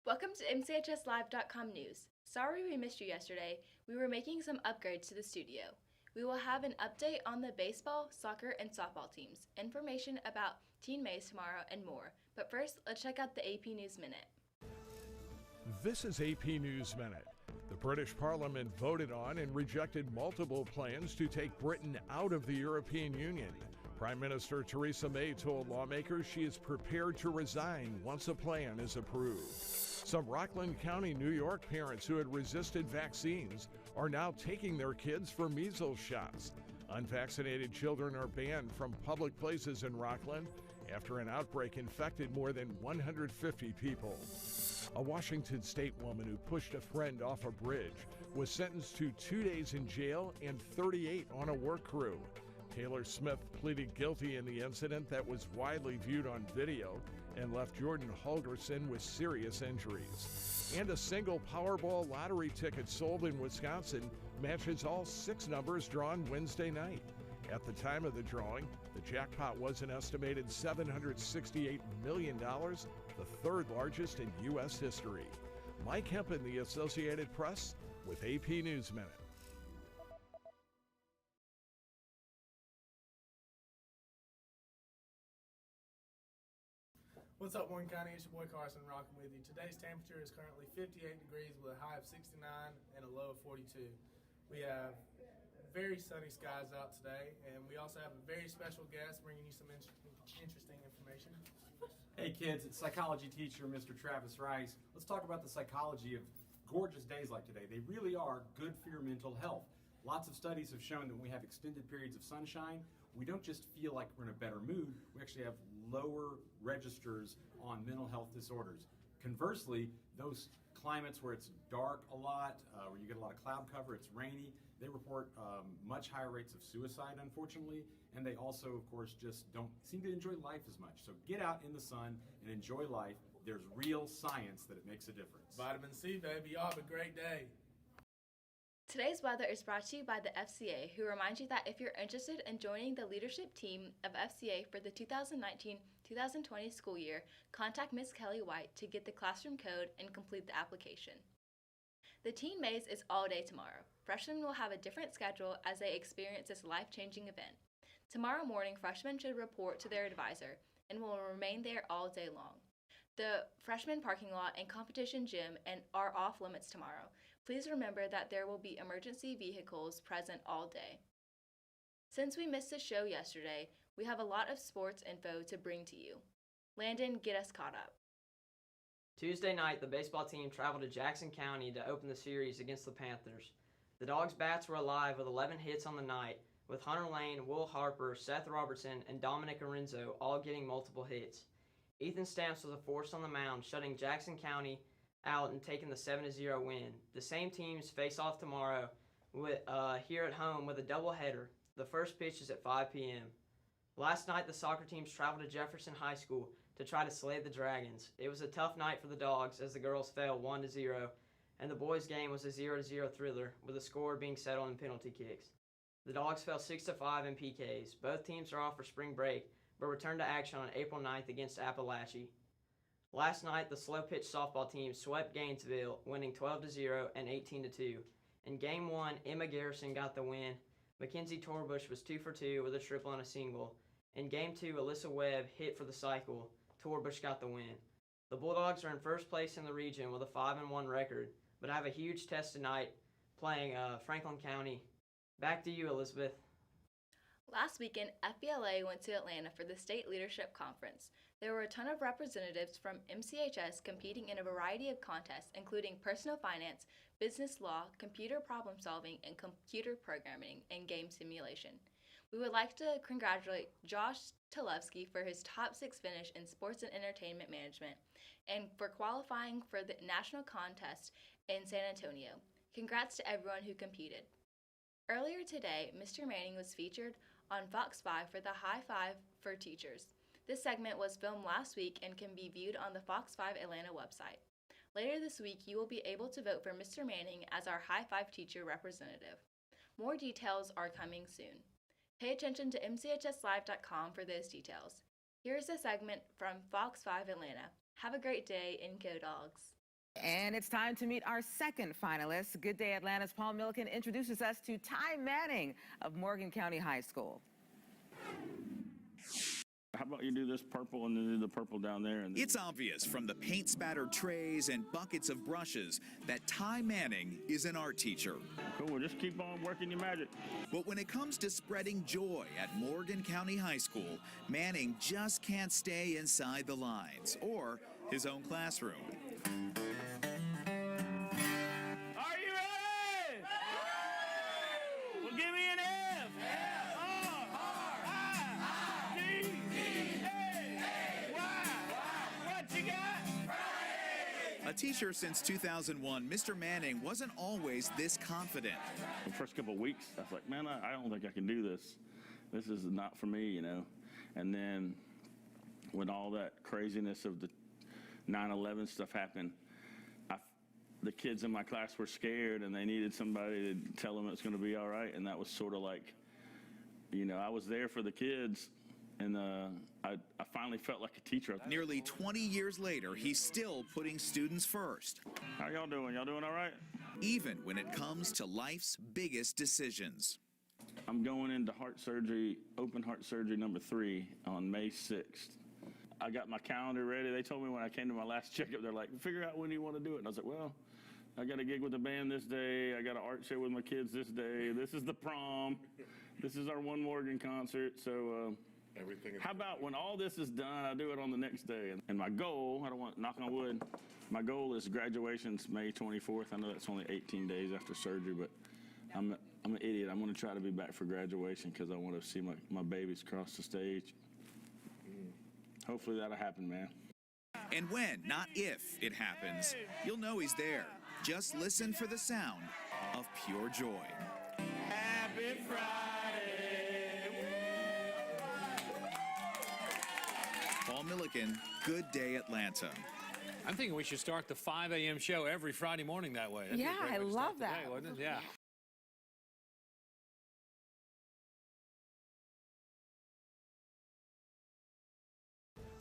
Welcome to MCHSLive.com news. Sorry we missed you yesterday. We were making some upgrades to the studio. We will have an update on the baseball, soccer, and softball teams, information about Teen Maze tomorrow, and more. But first, let's check out the AP News Minute. This is AP News Minute. The British Parliament voted on and rejected multiple plans to take Britain out of the European Union. Prime Minister Theresa May told lawmakers she is prepared to resign once a plan is approved. Some Rockland County, New York parents who had resisted vaccines are now taking their kids for measles shots. Unvaccinated children are banned from public places in Rockland after an outbreak infected more than 150 people. A Washington state woman who pushed a friend off a bridge was sentenced to 2 days in jail and 38 on a work crew. Taylor Smith pleaded guilty in the incident that was widely viewed on video and left Jordan Holgerson with serious injuries. And a single Powerball lottery ticket sold in Wisconsin matches all 6 numbers drawn Wednesday night. At the time of the drawing, the jackpot was an estimated $768 million, the third largest in U.S. history. Mike Hempen, the Associated Press, with AP News Minute. What's up, Warren County? It's your boy Carson rocking with you. Today's temperature is currently 58 degrees with a high of 69 and a low of 42. We have very sunny skies out today, and we also have a very special guest bringing you some interesting information. Hey kids, it's psychology teacher Mr. Travis Rice. Let's talk about the psychology of gorgeous days like today. They really are good for your mental health. Lots of studies have shown that when we have extended periods of sunshine, we don't just feel like we're in a better mood, we actually have lower registers on mental health disorders. Conversely, those climates where it's dark a lot, where you get a lot of cloud cover, it's rainy, they report much higher rates of suicide, unfortunately, and they also, of course, just don't seem to enjoy life as much. So get out in the sun and enjoy life. There's real science that it makes a difference. Vitamin C, baby. Y'all have a great day. Today's weather is brought to you by the FCA, who reminds you that if you're interested in joining the leadership team of FCA for the 2019-2020 school year, contact Ms. Kelly White to get the classroom code and complete the application. The Teen Maze is all day tomorrow. Freshmen will have a different schedule as they experience this life-changing event. Tomorrow morning, freshmen should report to their advisor and will remain there all day long. The freshman parking lot and competition gym are off limits tomorrow. Please remember that there will be emergency vehicles present all day. Since we missed the show yesterday, we have a lot of sports info to bring to you. Landon, get us caught up. Tuesday night, the baseball team traveled to Jackson County to open the series against the Panthers. The Dogs' bats were alive with 11 hits on the night, with Hunter Lane, Will Harper, Seth Robertson, and Dominic Arenzo all getting multiple hits. Ethan Stamps was a force on the mound, shutting Jackson County out and taking the 7-0 win. The same teams face off tomorrow here at home with a doubleheader. The first pitch is at 5 p.m. Last night, the soccer teams traveled to Jefferson High School to try to slay the Dragons. It was a tough night for the Dogs as the girls fell 1-0, and the boys' game was a 0-0 thriller, with the score being settled in penalty kicks. The Dogs fell 6-5 in PKs. Both teams are off for spring break, but returned to action on April 9th against Appalachia. Last night, the slow-pitch softball team swept Gainesville, winning 12-0 and 18-2. In Game 1, Emma Garrison got the win. Mackenzie Torbush was 2 for 2 with a triple and a single. In Game 2, Alyssa Webb hit for the cycle. Torbush got the win. The Bulldogs are in first place in the region with a 5-1 record, but have a huge test tonight playing Franklin County. Back to you, Elizabeth. Last weekend, FBLA went to Atlanta for the State Leadership Conference. There were a ton of representatives from MCHS competing in a variety of contests, including personal finance, business law, computer problem solving, and computer programming and game simulation. We would like to congratulate Josh Talevsky for his top 6 finish in sports and entertainment management and for qualifying for the national contest in San Antonio. Congrats to everyone who competed. Earlier today, Mr. Manning was featured on Fox 5 for the High Five for Teachers. This segment was filmed last week and can be viewed on the Fox 5 Atlanta website. Later this week, you will be able to vote for Mr. Manning as our High Five teacher representative. More details are coming soon. Pay attention to MCHSLive.com for those details. Here's a segment from Fox 5 Atlanta. Have a great day and go Dogs! And it's time to meet our second finalist. Good Day Atlanta's Paul Milliken introduces us to Ty Manning of Morgan County High School. How about you do this purple and then do the purple down there? And It's obvious from the paint-spattered trays and buckets of brushes that Ty Manning is an art teacher. Cool, well, just keep on working your magic. But when it comes to spreading joy at Morgan County High School, Manning just can't stay inside the lines or his own classroom. Are you ready? Well, give me an F. What you got? A teacher since 2001, Mr. Manning wasn't always this confident. The first couple of weeks, I was like, man, I don't think I can do this. This is not for me, you know. And then when all that craziness of the 9/11 stuff happened, the kids in my class were scared and they needed somebody to tell them it's going to be all right. And that was sort of like, you know, I was there for the kids. And I finally felt like a teacher. Nearly 20 years later, he's still putting students first. How y'all doing? Y'all doing all right? Even when it comes to life's biggest decisions. I'm going into heart surgery, open heart surgery number 3 on May 6th. I got my calendar ready. They told me when I came to my last checkup, they're like, figure out when you want to do it. And I was like, well, I got a gig with the band this day. I got an art show with my kids this day. This is the prom. This is our One Morgan concert. So how about when all this is done, I do it on the next day? And my goal, I don't want to knock on wood, my goal is graduation's May 24th. I know that's only 18 days after surgery, but I'm an idiot. I'm going to try to be back for graduation because I want to see my babies cross the stage. Hopefully that'll happen, man. And when, not if, it happens, you'll know he's there. Just listen for the sound of pure joy. Happy Friday! Paul Milliken, Good Day Atlanta. I'm thinking we should start the 5 a.m. show every Friday morning that way. That'd be a Yeah, great I way to start love the day, that. wouldn't it? Yeah.